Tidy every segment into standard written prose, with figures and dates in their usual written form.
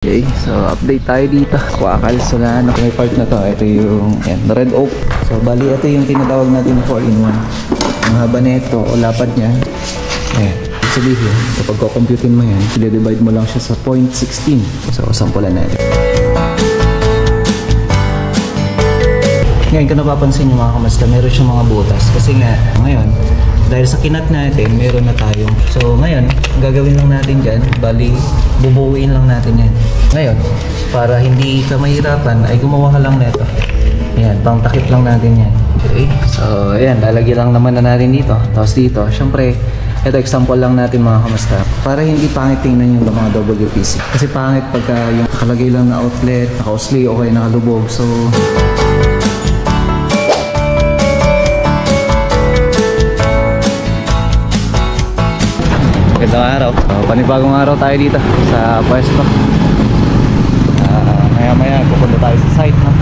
Okay, so update tayo dito. Wakal sa may part na to. Ito yung red oak. So bali ito yung tinatawag natin 4-in-1. Ang haba na ito o lapad niya. Sabihin, kapag kukomputin mo yan, i-divide mo lang siya sa 0.16. So sampulan natin. Ngayon, kung napapansin nyo mga kamasta, meron siyang mga butas. Kasi nga, ngayon, dahil sa kinat natin, meron na tayong. So ngayon, gagawin lang natin dyan, bali, bubuuin lang natin yan. Ngayon, para hindi ka mahirapan, ay gumawa ka lang nito. Ayan, pang takip lang natin yan. Okay, so ayan, lalagyan lang naman na natin dito. Tapos dito, syempre, ito example lang natin mga kamasta. Para hindi pangit tingnan yung mga WPC. Kasi pangit pagka yung nakalagay lang na outlet, naka-usli o kaya nakalubog. So, magandang araw. Panibagong araw tayo dito sa pwesto. Maya-maya pupunta tayo sa site, no?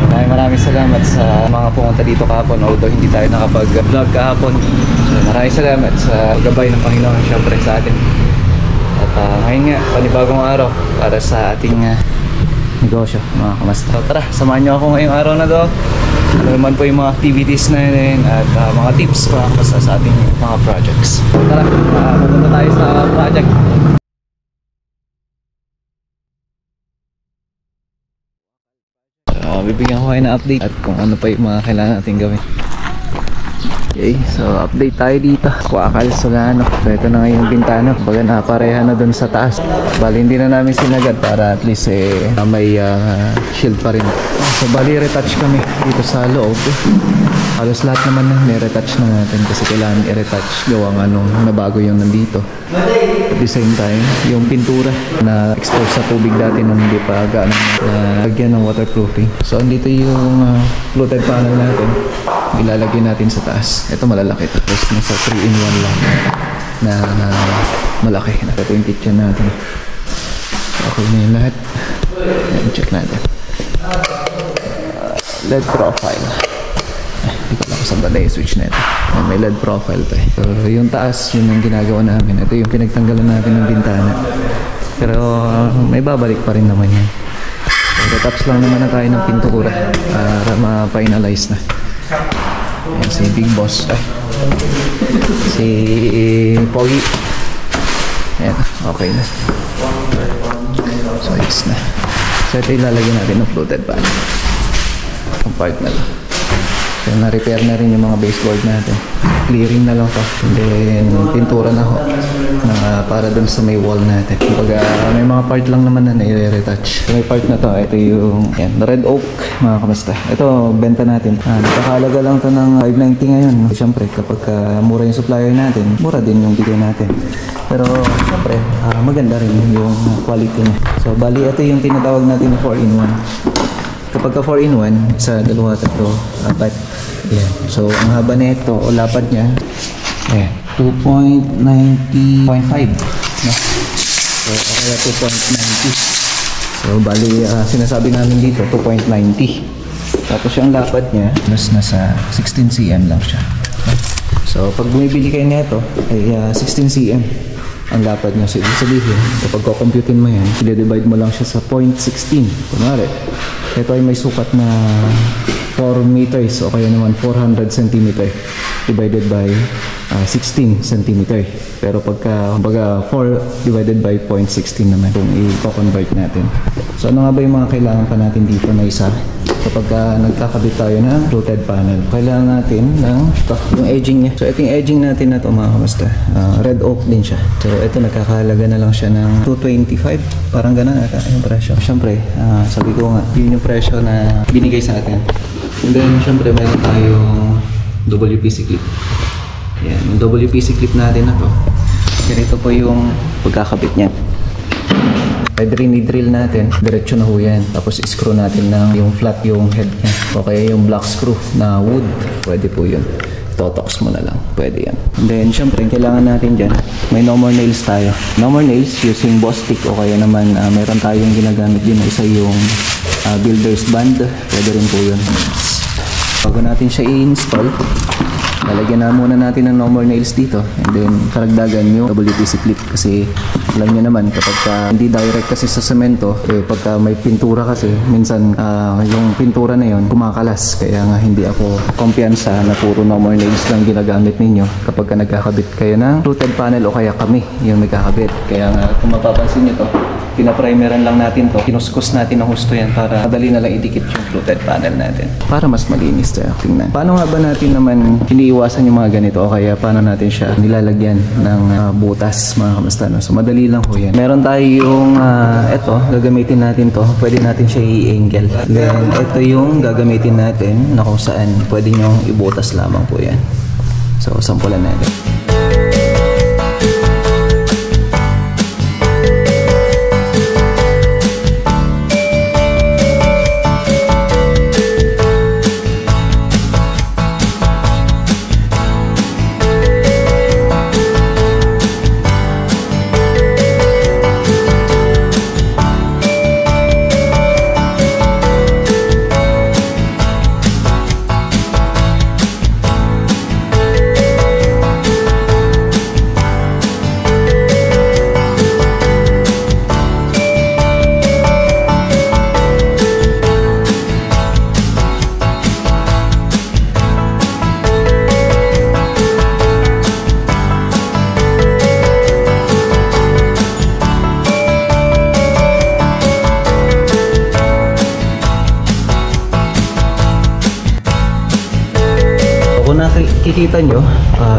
So, maraming salamat sa mga pumunta dito kahapon, although hindi tayo nakapag-vlog kahapon. So, maraming salamat sa gabay ng Panginoon syempre sa atin. At ngayon nga, panibagong araw para sa ating negosyo, mga kamasta. So, tara, samahan nyo ako ngayong araw na to. Ano naman po yung mga activities na yun at mga tips para sa ating mga projects. Tara, pupunta tayo sa project. Bibigyan ko kayo na update at kung ano pa yung mga kailangan natin gawin. Okay, so update tayo dito. Wakal sa So ito na nga yung bintana. Baga nakapareha na dun sa taas. Bali hindi na namin sinagad para at least may shield pa rin. So bali retouch kami dito sa loob. Halos lahat naman na retouch na natin kasi kailangan i-retouch gawang nabago yung nandito. At the same time, yung pintura na expose sa tubig dati nung hindi pa gaano lagyan ng waterproofing. So andito yung fluted panel natin. Ilalagay natin sa taas. Ito malalaki. Tapos nasa 3-in-1 lang na malaki. Ito yung kitchen natin. Okay na yung lahat. Ayan, check natin. LED profile. Hindi ko lang saan ba na i-switch na ito. May LED profile to eh. So yung taas, yun yung ginagawa namin. Ito yung pinagtanggalan natin ng bintana. Pero may babalik pa rin naman yan. So retouch lang naman na tayo ng pintura para ma-finalize na. Ayan, si Big Boss. Si Pogi. Ayan, okay na. So yes na. So ito ilalagyan natin ng floated panel. Ang part na lang. So na-repair na rin yung mga baseboard natin. Clearing na lang to. And then pintura na ho. Para dun sa may wall natin. Kumbaga may mga part lang naman na i-retouch. So, may part na to. Ito yung red oak, mga kamasta. Ito benta natin. Nakakalaga lang to ng 590 ngayon. Siyempre kapag mura yung supplier natin, mura din yung bigay natin. Pero siyempre maganda rin yung quality niya. So bali ito yung tinatawag natin 4-in-1. Kapag ka 4-in-1, sa dalawa, tatlo, apat. Yan. So, ang haba na ito, o lapad niya, 2.90.5. No? So, kaya 2.90. So, bali, sinasabi namin dito, 2.90. Tapos yung lapad niya, mas nasa 16 cm lang siya. So, pag bumibili kayo nito, ay 16 cm ang lapad niya. So, ibig sabihin, kapag kukomputin mo yan, i-divide mo lang siya sa 0.16. Kunwari, ito ay may sukat na 4 meters o kaya naman 400 cm divided by 16 cm. Pero pagka 4 divided by 0.16 naman kung i-convert natin. So ano nga ba yung mga kailangan pa natin dito na isa? Kapag nagkakabit tayo ng fluted panel, kailangan natin ng yung edging niya. So ito yung edging natin na ito mga kamasta. Red oak din siya. So ito nagkakahalaga na lang siya ng 225. Parang ganun ata yung presyo. Siyempre, sabi ko nga, yun yung presyo na binigay sa atin. And then siyempre meron tayong WPC clip. Yan, yung WPC clip natin na to. Ganito po yung pagkakabit niya. Pwede rin i-drill natin, diretso na ho yan. Tapos screw natin ng yung flat yung head niya. O kaya yung black screw na wood, pwede po yun. Totox mo na lang, pwede yan. And then syempre, kailangan natin dyan, may no more nails tayo. No more nails using boss stick o kaya naman meron tayong ginagamit din na isa yung builder's band. Pwede rin po yun. Bago natin siya i-install, lalagyan na muna natin ng normal nails dito, and then karagdagan yung WPC clip kasi alam niyo naman kapag hindi direct kasi sa semento, pagka may pintura kasi minsan yung pintura na yon kumakalas, kaya nga hindi ako kumpiyansa na puro normal nails lang ginagamit ninyo kapag nagkakabit kayo ng fluted panel o kaya kami yung nagkakabit. Kaya nga kung mapapansin niyo to, pinaprimeran lang natin to, kinuskus natin ng husto yan para madali na lang idikit yung fluted panel natin para mas malinis tayo tingnan. Paano nga ba natin naman iniiwasan yung mga ganito o kaya paano natin siya nilalagyan ng butas mga kamusta, no? So madali lang po yan. Meron tayong eto, gagamitin natin to, pwede natin siya i-angle, then ito yung gagamitin natin na kung saan pwede nyo ibutas lamang po yan. So sampulan natin. Kung nakikita nyo,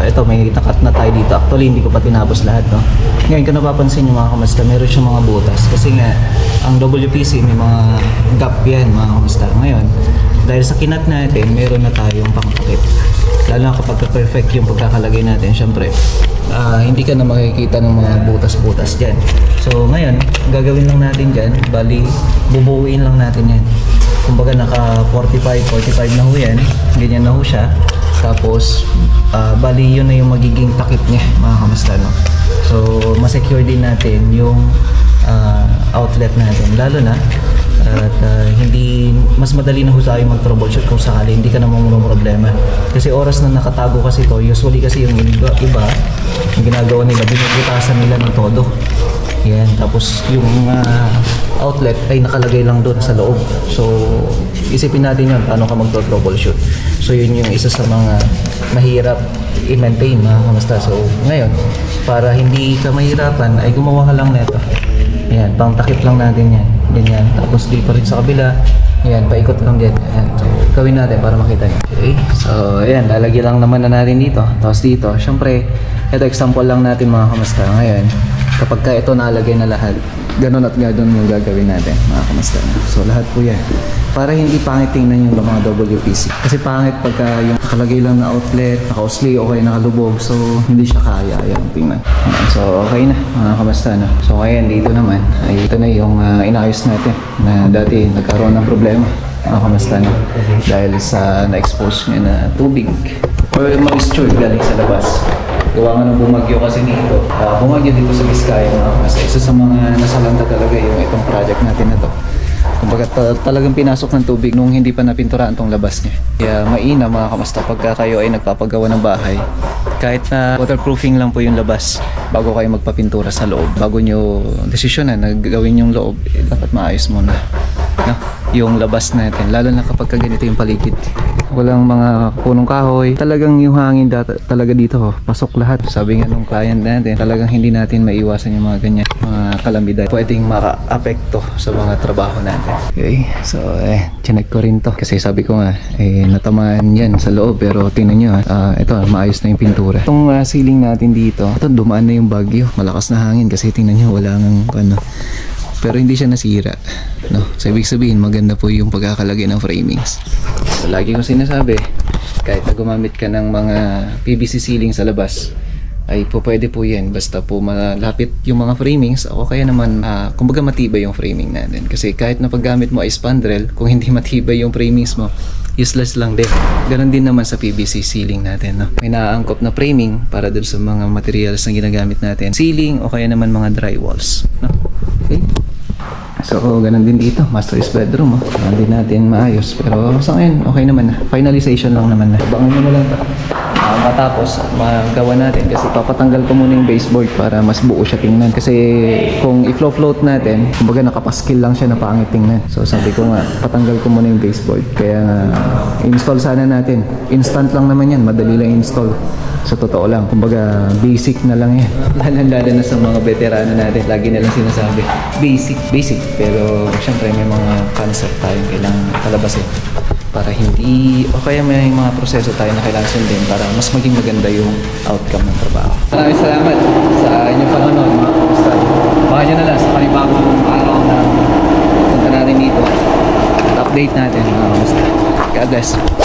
ito may takat na tayo dito. Actually hindi ko pa tinapos lahat, no? Ngayon kung napapansin nyo mga kamusta, meron siyang mga butas kasi nga ang WPC may mga gap yan mga kamusta. Ngayon dahil sa kinat natin, meron na tayong pangtakip, lalo na kapag perfect yung pagkakalagay natin. Syempre hindi ka na makikita ng mga butas-butas dyan. So ngayon gagawin lang natin dyan, bali bubuuin lang natin yan. Kumbaga naka 45 na ho yan, ganyan na ho siya. Tapos bali yun na yung magiging takip niya mga kamusta, no? So masecure din natin yung outlet natin, lalo na at hindi mas madali na ho tayo mag-troubleshoot kung sakali hindi ka naman problema. Kasi oras na nakatago kasi to, usually kasi yung iba yung ginagawa nila, binubutasan nila ng todo. Yan, tapos yung outlet ay nakalagay lang doon sa loob. So isipin natin yun, paano ka mag-troubleshoot. So yun yung isa sa mga mahirap i-maintain mga kamusta. So ngayon, para hindi ka mahirapan ay gumawa ka lang nito. Yan, pang takip lang natin yan. Ganyan, tapos dito rin sa kabila. Yan, paikot lang din. Yan, so gawin natin para makita nyo. Okay, so ayan, lalagyan lang naman na natin dito. Tapos dito, syempre ito example lang natin mga kamusta. Ngayon kapag ka ito nalagay na lahat, ganun at ganun yung gagawin natin mga kamusta. So lahat po yan para hindi pangit tingnan yung mga WPC, kasi pangit pagka yung nakalagay lang na outlet, naka-usli o kaya nakalubog, so hindi siya kaya yung tingnan. So okay na mga kamusta, no? So ayan, dito naman ay ito na yung inayos natin na dati nagkaroon ng problema mga kamusta, no? Dahil sa na-expose niya na tubig or moisture galing sa labas. Gawa nga ng bumagyo kasi nito. Bumagyo dito sa Vizcaya mga kamusta. Isa sa mga nasalanta talaga yung itong project natin na to. Kumbaga talagang pinasok ng tubig nung hindi pa napinturaan tong labas niya. Kaya mainam mga kamusta pagka kayo ay nagpapagawa ng bahay, kahit na waterproofing lang po yung labas bago kayo magpapintura sa loob. Bago nyo desisyonan na gawin yung loob, dapat maayos muna, no? Yung labas natin, lalo na kapag ganito yung paligid, walang mga punong kahoy, talagang yung hangin talaga dito pasok lahat. Sabi nga nung client natin, talagang hindi natin maiwasan yung mga ganyan mga kalamidad pwedeng maka-apekto sa mga trabaho natin. Okay, so chinek ko rin to kasi sabi ko nga natamaan yan sa loob, pero tingnan nyo ito maayos na yung pintura. Itong ceiling natin dito, ito dumaan na yung bagyo, malakas na hangin kasi tingnan nyo wala nang ano, pero hindi siya nasira, no? So ibig sabihin maganda po yung pagkakalagay ng framings. So lagi ko sinasabi, kahit na gumamit ka ng mga PVC ceiling sa labas, ay po pwede po yan basta po malapit yung mga framings o kaya naman kumbaga matibay yung framing natin. Kasi kahit na paggamit mo ay spandrel, kung hindi matibay yung framings mo, useless lang din. Ganon din naman sa PVC ceiling natin, no? May naaangkop na framing para dun sa mga materials na ginagamit natin, ceiling o kaya naman mga drywalls, no? Okay. So ganun din dito, master's bedroom, ganun din natin maayos, pero sa ngayon okay naman na, finalization lang naman na. Abangan nyo na lang ito. matapos magawa natin kasi papatanggal ko muna yung baseboard para mas buo siya tingnan kasi kung i-float natin kumbaga nakapaskil lang siya na pangit tingnan. So sabi ko nga patanggal ko muna yung baseboard kaya install sana natin. Instant lang naman yan, madali lang install. Sa totoo lang, kumbaga basic na lang yan. Lalo na sa mga veterano natin, lagi na lang sinasabi basic, pero syempre may mga concept tayong kailangan palabasin para hindi, o kaya may mga proseso tayo na kailangan sundin para mas maging maganda yung outcome ng trabaho. Maraming salamat sa inyong panonood mga kamusta. Baka nyo na lang sa panibagong araw na punta natin dito at update natin mga kamusta. God bless.